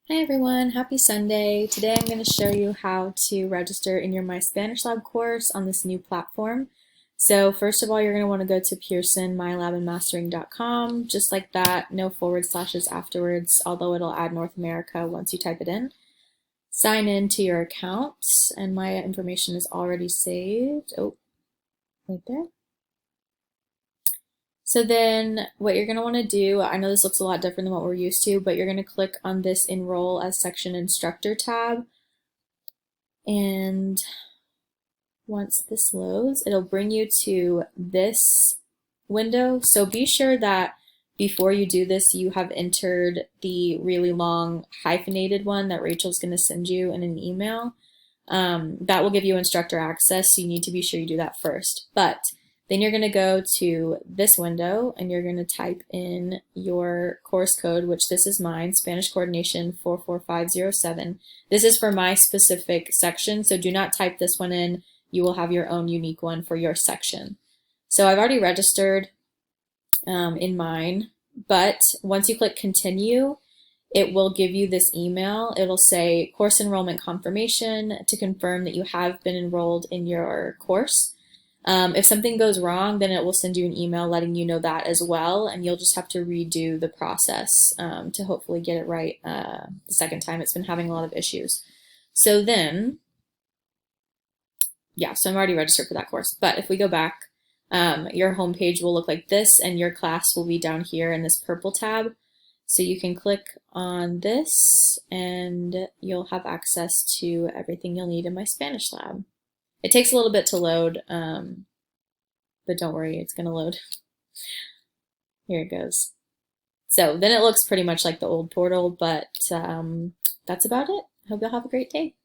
Hi everyone, happy Sunday. Today I'm going to show you how to register in your My Spanish Lab course on this new platform. So first of all, you're going to want to go to pearsonmylabandmastering.com, just like that, no forward slashes afterwards, although it'll add North America once you type it in. Sign in to your account, and my information is already saved. Oh, right there. So then what you're going to want to do, I know this looks a lot different than what we're used to, but you're going to click on this Enroll as Section Instructor tab. And once this loads, it'll bring you to this window. So be sure that before you do this, you have entered the really long hyphenated one that Rachel's going to send you in an email. That will give you instructor access, so you need to be sure you do that first. But then you're going to go to this window and you're going to type in your course code, which this is mine, Spanish Coordination 44507. This is for my specific section, so do not type this one in. You will have your own unique one for your section. So I've already registered in mine, but once you click continue, it will give you this email. It'll say course enrollment confirmation to confirm that you have been enrolled in your course. If something goes wrong, then it will send you an email letting you know that as well, and you'll just have to redo the process to hopefully get it right the second time. It's been having a lot of issues. So then, yeah, so I'm already registered for that course. But if we go back, your homepage will look like this, and your class will be down here in this purple tab. So you can click on this, and you'll have access to everything you'll need in My Spanish Lab. It takes a little bit to load, but don't worry, it's going to load. Here it goes. So then it looks pretty much like the old portal, but that's about it. Hope you'll have a great day.